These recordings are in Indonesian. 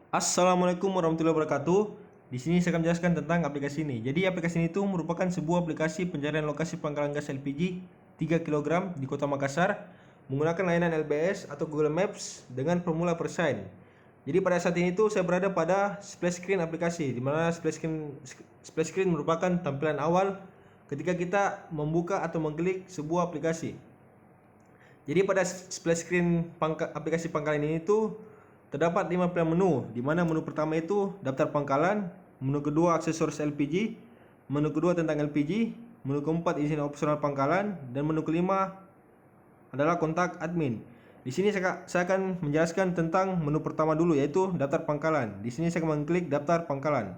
Assalamualaikum warahmatullahi wabarakatuh. Di sini saya akan menjelaskan tentang aplikasi ini. Jadi aplikasi ini itu merupakan sebuah aplikasi pencarian lokasi pangkalan gas LPG 3 kg di Kota Makassar menggunakan layanan LBS atau Google Maps dengan formula persen. Jadi pada saat ini tuh saya berada pada splash screen aplikasi, di mana splash screen merupakan tampilan awal ketika kita membuka atau mengklik sebuah aplikasi. Jadi pada splash screen aplikasi pangkalan ini tuh terdapat 5 pilihan menu, di mana menu pertama itu daftar pangkalan, menu kedua aksesoris LPG, menu kedua tentang LPG, menu keempat izin opsional pangkalan, dan menu kelima adalah kontak admin. Di sini saya akan menjelaskan tentang menu pertama dulu, yaitu daftar pangkalan. Di sini saya akan mengklik daftar pangkalan.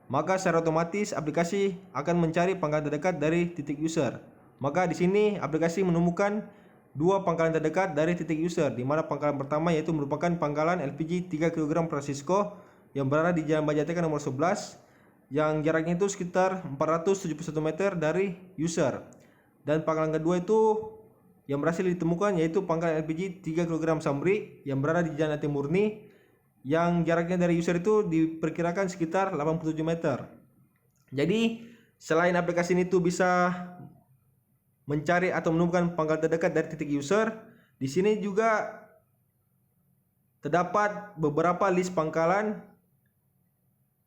Maka secara otomatis aplikasi akan mencari pangkalan terdekat dari titik user. Maka di sini aplikasi menemukan dua pangkalan terdekat dari titik user, di mana pangkalan pertama yaitu merupakan pangkalan LPG 3 kg Francisco yang berada di Jalan Bajateka nomor 11 yang jaraknya itu sekitar 471 meter dari user. Dan pangkalan kedua itu yang berhasil ditemukan yaitu pangkalan LPG 3 kg Samri yang berada di Jalan Ati Murni yang jaraknya dari user itu diperkirakan sekitar 87 meter. Jadi selain aplikasi ini tuh bisa mencari atau menemukan pangkalan terdekat dari titik user, di sini juga terdapat beberapa list pangkalan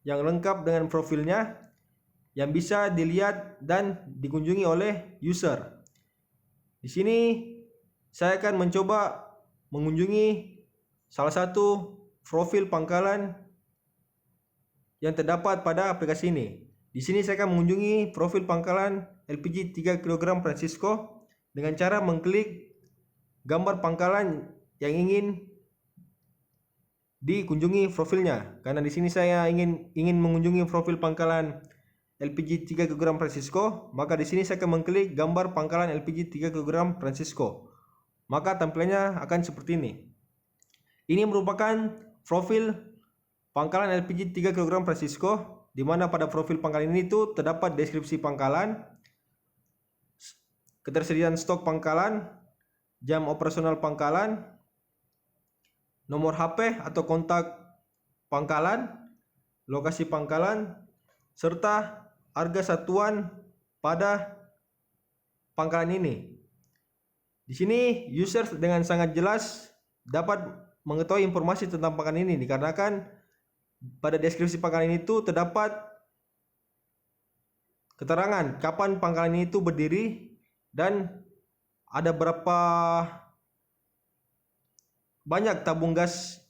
yang lengkap dengan profilnya yang bisa dilihat dan dikunjungi oleh user. Di sini saya akan mencoba mengunjungi salah satu profil pangkalan yang terdapat pada aplikasi ini. Di sini saya akan mengunjungi profil pangkalan LPG 3 kg Francisco dengan cara mengklik gambar pangkalan yang ingin dikunjungi profilnya. Karena di sini saya ingin mengunjungi profil pangkalan LPG 3 kg Francisco, maka di sini saya akan mengklik gambar pangkalan LPG 3 kg Francisco. Maka tampilannya akan seperti ini. Ini merupakan profil pangkalan LPG 3 kg Francisco, di mana pada profil pangkalan ini tuh terdapat deskripsi pangkalan, ketersediaan stok pangkalan, jam operasional pangkalan, nomor HP atau kontak pangkalan, lokasi pangkalan, serta harga satuan pada pangkalan ini. Di sini user dengan sangat jelas dapat mengetahui informasi tentang pangkalan ini dikarenakan pada deskripsi pangkalan itu terdapat keterangan kapan pangkalan ini itu berdiri dan ada berapa banyak tabung gas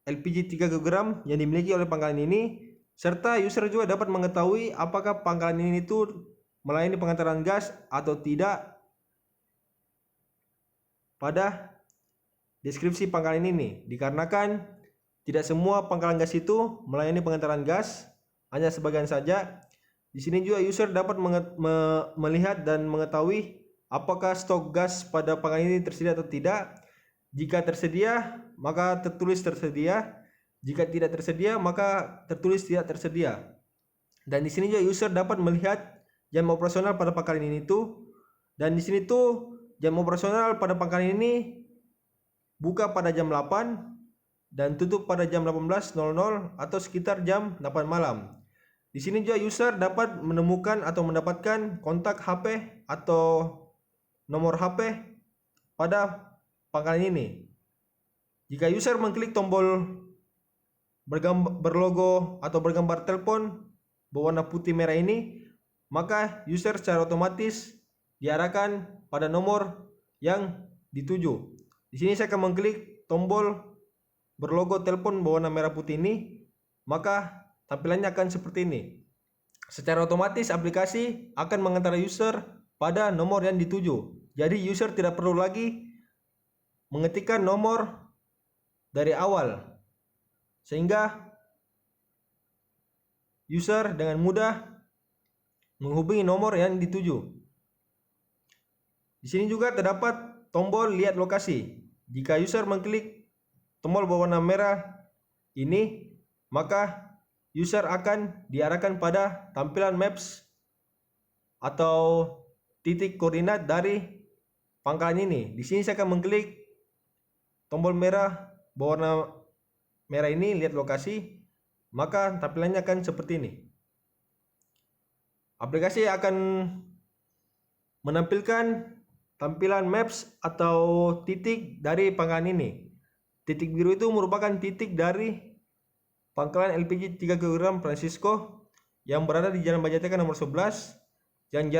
LPG 3 kg yang dimiliki oleh pangkalan ini, serta user juga dapat mengetahui apakah pangkalan ini itu melayani pengantaran gas atau tidak pada deskripsi pangkalan ini, dikarenakan tidak semua pangkalan gas itu melayani pengantaran gas, hanya sebagian saja. Di sini juga user dapat melihat dan mengetahui apakah stok gas pada pangkalan ini tersedia atau tidak. Jika tersedia, maka tertulis tersedia. Jika tidak tersedia, maka tertulis tidak tersedia. Dan di sini juga user dapat melihat jam operasional pada pangkalan ini tuh. Dan di sini tuh jam operasional pada pangkalan ini buka pada jam 8 dan tutup pada jam 18.00 atau sekitar jam 8 malam. Di sini juga user dapat menemukan atau mendapatkan kontak HP atau nomor HP pada pangkalan ini. Jika user mengklik tombol berlogo atau bergambar telepon berwarna putih merah ini, maka user secara otomatis diarahkan pada nomor yang dituju. Di sini saya akan mengklik tombol berlogo telepon berwarna merah putih ini, maka tampilannya akan seperti ini. Secara otomatis aplikasi akan mengantar user pada nomor yang dituju. Jadi user tidak perlu lagi mengetikkan nomor dari awal, sehingga user dengan mudah menghubungi nomor yang dituju. Di sini juga terdapat tombol lihat lokasi. Jika user mengklik tombol berwarna merah ini, maka user akan diarahkan pada tampilan maps atau titik koordinat dari pangkalan ini. Di sini saya akan mengklik tombol merah berwarna merah ini, lihat lokasi, maka tampilannya akan seperti ini. Aplikasi akan menampilkan tampilan maps atau titik dari pangkalan ini. Titik biru itu merupakan titik dari pangkalan LPG 3 kg Francisco yang berada di Jalan Bajateka nomor 11, yang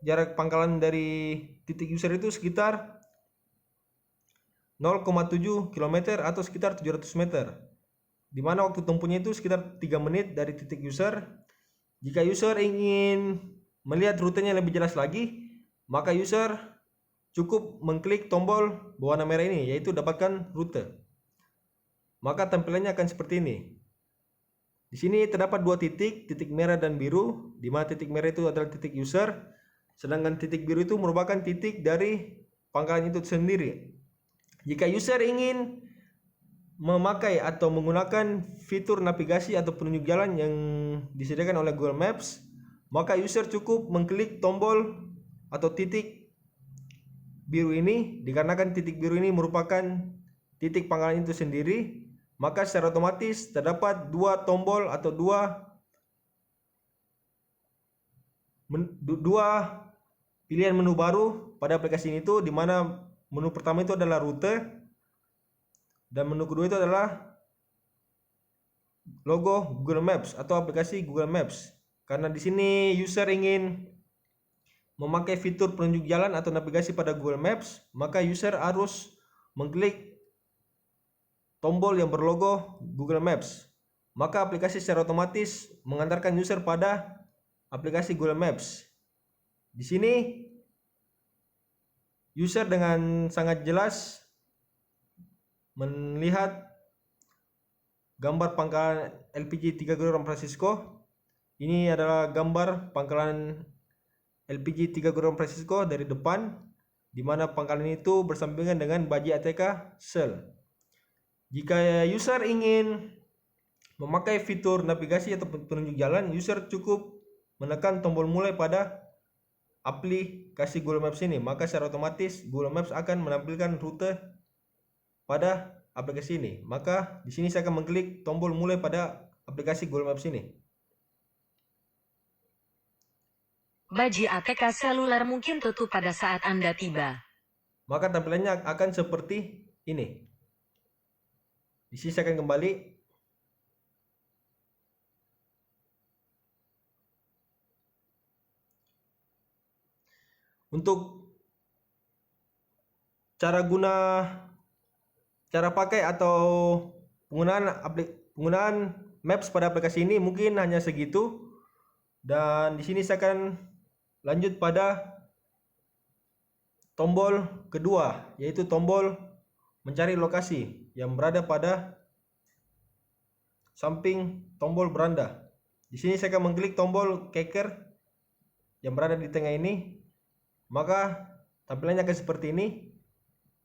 jarak pangkalan dari titik user itu sekitar 0,7 km atau sekitar 700 meter. Di mana waktu tempuhnya itu sekitar 3 menit dari titik user. Jika user ingin melihat rutenya lebih jelas lagi, maka user cukup mengklik tombol berwarna merah ini, yaitu dapatkan rute. Maka tampilannya akan seperti ini. Di sini terdapat dua titik, titik merah dan biru, di mana titik merah itu adalah titik user, sedangkan titik biru itu merupakan titik dari pangkalan itu sendiri. Jika user ingin memakai atau menggunakan fitur navigasi atau penunjuk jalan yang disediakan oleh Google Maps, maka user cukup mengklik tombol atau titik biru ini. Dikarenakan titik biru ini merupakan titik pangkalan itu sendiri, maka secara otomatis terdapat dua tombol atau dua pilihan menu baru pada aplikasi ini, di mana menu pertama itu adalah rute dan menu kedua itu adalah logo Google Maps atau aplikasi Google Maps. Karena di sini user ingin memakai fitur penunjuk jalan atau navigasi pada Google Maps, maka user harus mengklik tombol yang berlogo Google Maps. Maka aplikasi secara otomatis mengantarkan user pada aplikasi Google Maps. Di sini user dengan sangat jelas melihat gambar pangkalan LPG 3 kg Francisco. Ini adalah gambar pangkalan LPG 3 kg Francisco dari depan, di mana pangkalan itu bersampingan dengan baji ATK Shell. Jika user ingin memakai fitur navigasi atau penunjuk jalan, user cukup menekan tombol mulai pada aplikasi Google Maps ini, maka secara otomatis Google Maps akan menampilkan rute pada aplikasi ini. Maka di sini saya akan mengklik tombol mulai pada aplikasi Google Maps ini. Baji ATK seluler mungkin tutup pada saat Anda tiba. Maka tampilannya akan seperti ini. Di sini saya akan kembali. Untuk cara pakai atau penggunaan Maps pada aplikasi ini mungkin hanya segitu. Dan di sini saya akan lanjut pada tombol kedua, yaitu tombol mencari lokasi yang berada pada samping tombol beranda. Di sini saya akan mengklik tombol keker yang berada di tengah ini. Maka tampilannya akan seperti ini.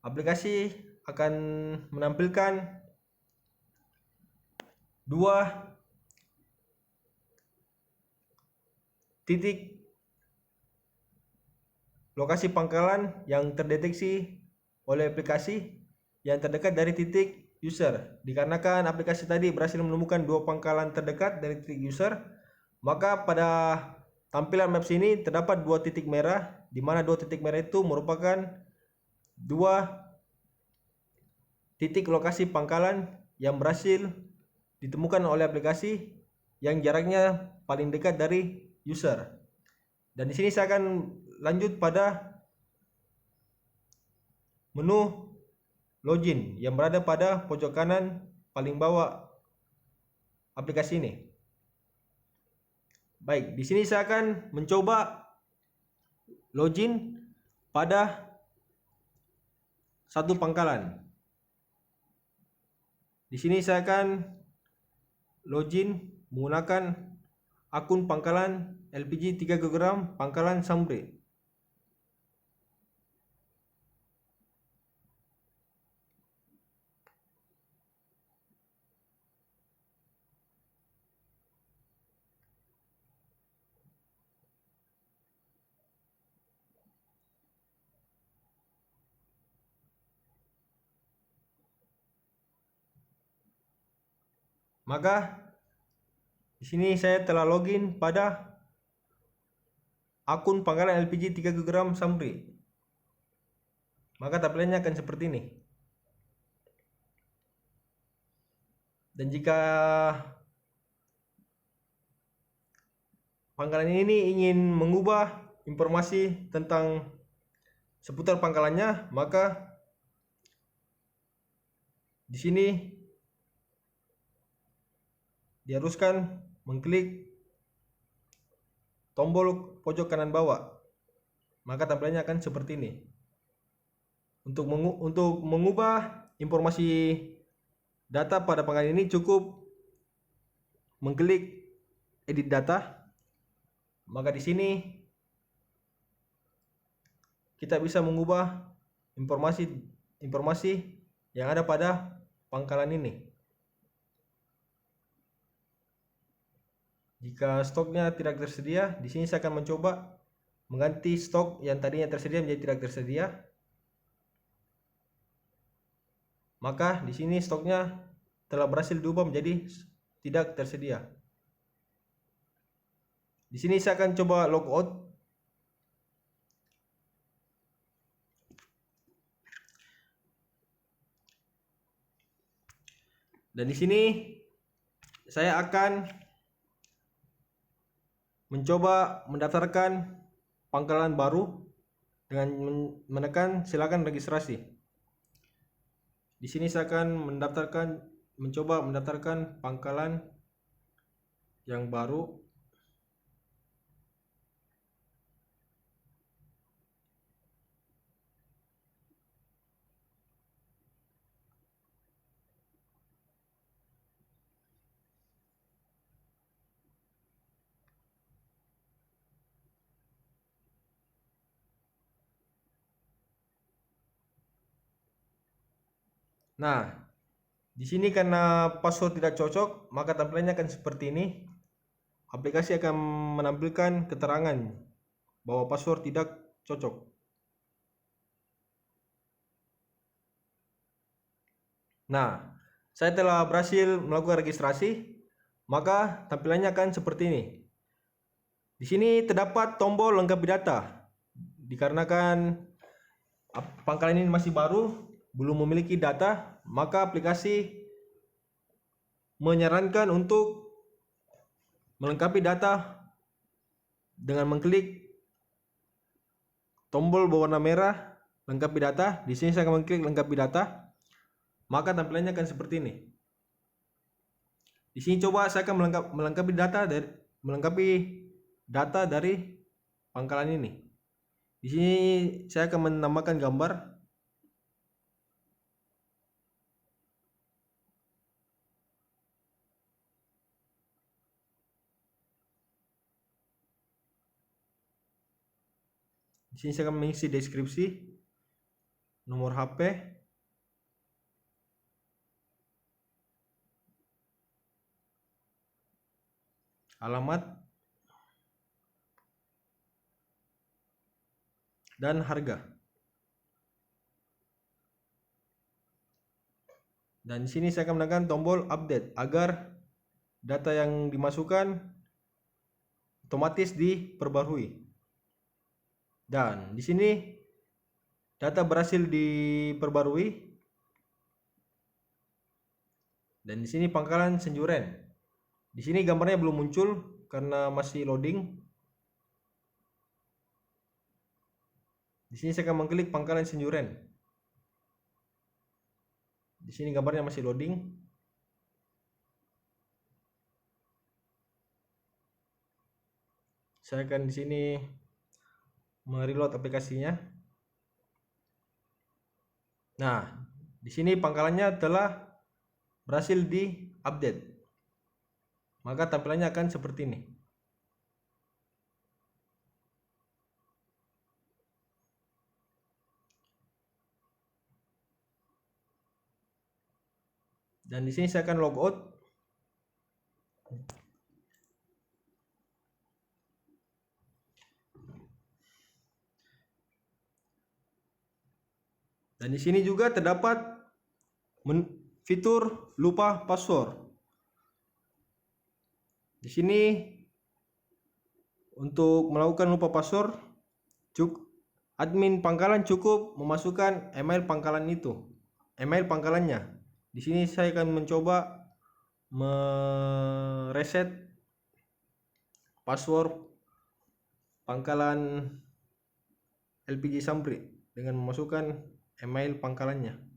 Aplikasi akan menampilkan dua titik lokasi pangkalan yang terdeteksi oleh aplikasi yang terdekat dari titik user. Dikarenakan aplikasi tadi berhasil menemukan dua pangkalan terdekat dari titik user, maka pada tampilan maps ini terdapat dua titik merah, di mana dua titik merah itu merupakan dua titik lokasi pangkalan yang berhasil ditemukan oleh aplikasi yang jaraknya paling dekat dari user. Dan di sini saya akan lanjut pada menu login yang berada pada pojok kanan paling bawah aplikasi ini. Baik, di sini saya akan mencoba login pada satu pangkalan. Di sini saya akan login menggunakan akun pangkalan LPG 3 kg pangkalan Sambre. Maka di sini saya telah login pada akun pangkalan LPG 3 kg Samri. Maka tampilannya akan seperti ini. Dan jika pangkalan ini ingin mengubah informasi tentang seputar pangkalannya, maka di sini diharuskan mengklik tombol pojok kanan bawah. Maka tampilannya akan seperti ini. Untuk mengubah informasi data pada pangkalan ini cukup mengklik edit data. Maka di sini kita bisa mengubah informasi yang ada pada pangkalan ini. Jika stoknya tidak tersedia, di sini saya akan mencoba mengganti stok yang tadinya tersedia menjadi tidak tersedia. Maka di sini stoknya telah berhasil diubah menjadi tidak tersedia. Di sini saya akan coba logout. Dan di sini saya akan mencoba mendaftarkan pangkalan baru dengan menekan silakan registrasi. Di sini saya akan mencoba mendaftarkan pangkalan yang baru. Nah, di sini karena password tidak cocok, maka tampilannya akan seperti ini. Aplikasi akan menampilkan keterangan bahwa password tidak cocok. Nah, saya telah berhasil melakukan registrasi, maka tampilannya akan seperti ini. Di sini terdapat tombol lengkapi data. Dikarenakan pangkalan ini masih baru, belum memiliki data, maka aplikasi menyarankan untuk melengkapi data dengan mengklik tombol berwarna merah lengkapi data. Di sini saya akan mengklik lengkapi data. Maka tampilannya akan seperti ini. Di sini coba saya akan melengkapi data dari pangkalan ini. Di sini saya akan menambahkan gambar. Di sini saya akan mengisi deskripsi, nomor HP, alamat, dan harga. Dan di sini saya akan menekan tombol update agar data yang dimasukkan otomatis diperbarui. Dan di sini data berhasil diperbarui. Dan di sini pangkalan Senjuren. Di sini gambarnya belum muncul karena masih loading. Di sini saya akan mengklik pangkalan Senjuren. Di sini gambarnya masih loading. Saya akan di sini mereload aplikasinya. Nah, di sini pangkalannya telah berhasil diupdate. Maka tampilannya akan seperti ini. Dan di sini saya akan logout. Dan di sini juga terdapat fitur lupa password. Di sini untuk melakukan lupa password, admin pangkalan cukup memasukkan email pangkalan email pangkalannya. Di sini saya akan mencoba mereset password pangkalan LPG Sampri dengan memasukkan email pangkalannya.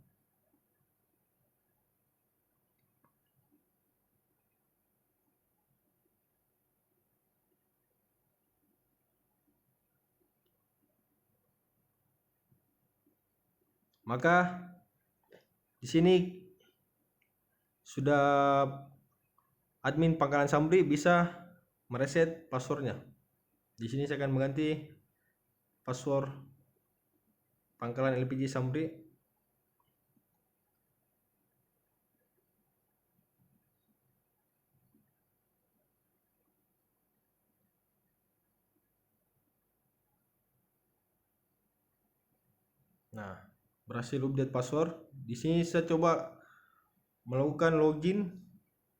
Maka di sini sudah admin pangkalan Sampri bisa mereset passwordnya. Di sini saya akan mengganti password pangkalan LPG Sampri. Nah, berhasil update password. Di sini saya coba melakukan login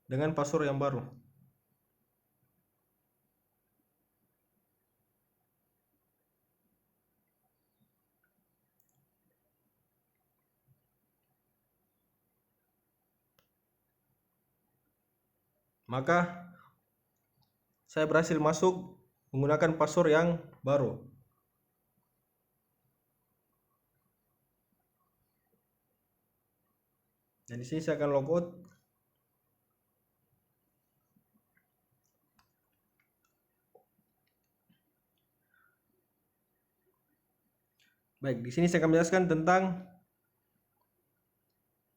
dengan password yang baru. Maka saya berhasil masuk menggunakan password yang baru. Dan di sini saya akan logout. Baik, di sini saya akan menjelaskan tentang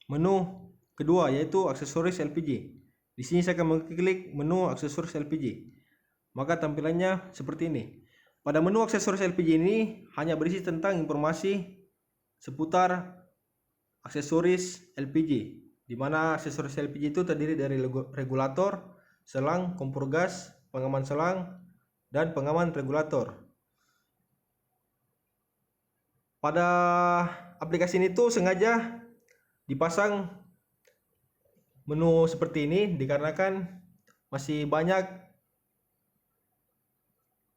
menu kedua, yaitu aksesoris LPG. Di sini saya akan mengklik menu aksesoris LPG. Maka tampilannya seperti ini. Pada menu aksesoris LPG ini hanya berisi tentang informasi seputar aksesoris LPG, di mana aksesoris LPG itu terdiri dari regulator, selang, kompor gas, pengaman selang, dan pengaman regulator. Pada aplikasi ini tuh sengaja dipasang menu seperti ini dikarenakan masih banyak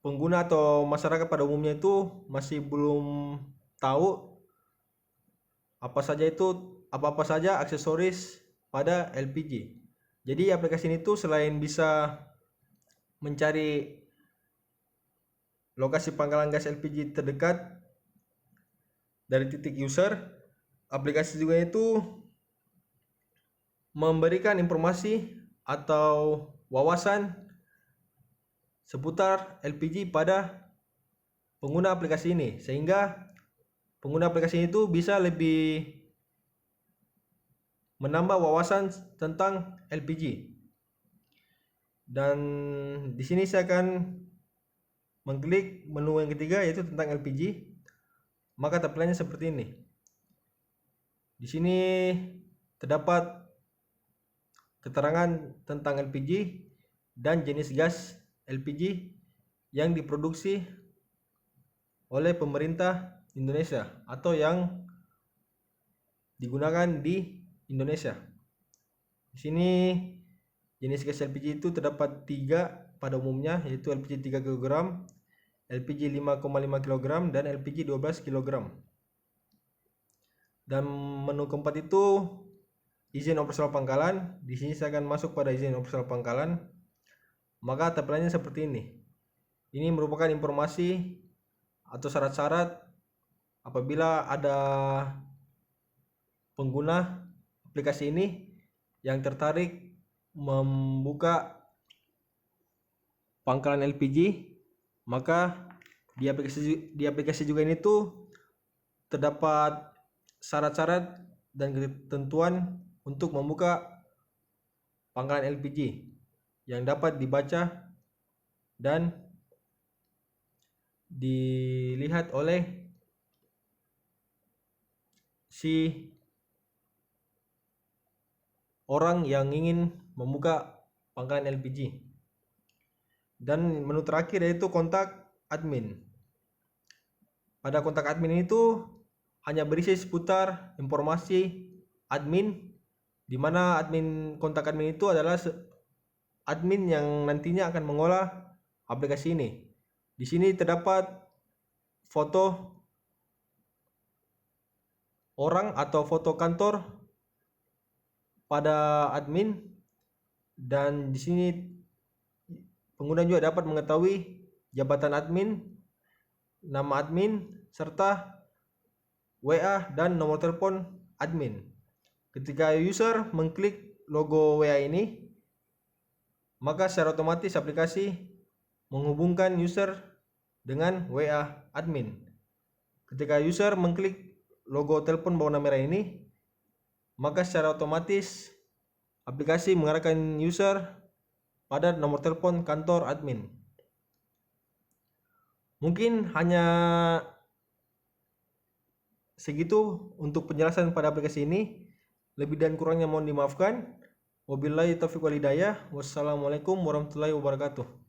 pengguna atau masyarakat pada umumnya itu masih belum tahu apa saja aksesoris pada LPG. Jadi aplikasi ini tuh selain bisa mencari lokasi pangkalan gas LPG terdekat dari titik user, aplikasi juga itu memberikan informasi atau wawasan seputar LPG pada pengguna aplikasi ini, sehingga pengguna aplikasi itu bisa lebih menambah wawasan tentang LPG. Dan di sini saya akan mengklik menu yang ketiga, yaitu tentang LPG. Maka tampilannya seperti ini. Di sini terdapat keterangan tentang LPG dan jenis gas LPG yang diproduksi oleh pemerintah Indonesia atau yang digunakan di Indonesia. Di sini jenis gas LPG itu terdapat 3 pada umumnya, yaitu LPG 3 kg, LPG 5,5 kg, dan LPG 12 kg. Dan menu keempat itu izin operasional pangkalan. Di sini saya akan masuk pada izin operasional pangkalan. Maka tampilannya seperti ini. Ini merupakan informasi atau syarat-syarat apabila ada pengguna aplikasi ini yang tertarik membuka pangkalan LPG, maka di aplikasi juga ini tuh terdapat syarat-syarat dan ketentuan untuk membuka pangkalan LPG yang dapat dibaca dan dilihat oleh si orang yang ingin membuka pangkalan LPG. Dan menu terakhir yaitu kontak admin. Pada kontak admin itu hanya berisi seputar informasi admin, di mana kontak admin itu adalah admin yang nantinya akan mengolah aplikasi ini. Di sini terdapat foto orang atau foto kantor pada admin, dan di sini pengguna juga dapat mengetahui jabatan admin, nama admin, serta WA dan nomor telepon admin. Ketika user mengklik logo WA ini, maka secara otomatis aplikasi menghubungkan user dengan WA admin. Ketika user mengklik logo telepon berwarna merah ini, maka secara otomatis aplikasi mengarahkan user pada nomor telepon kantor admin. Mungkin hanya segitu untuk penjelasan pada aplikasi ini. Lebih dan kurangnya mohon dimaafkan. Wabillahi taufiq wal hidayah. Wassalamualaikum warahmatullahi wabarakatuh.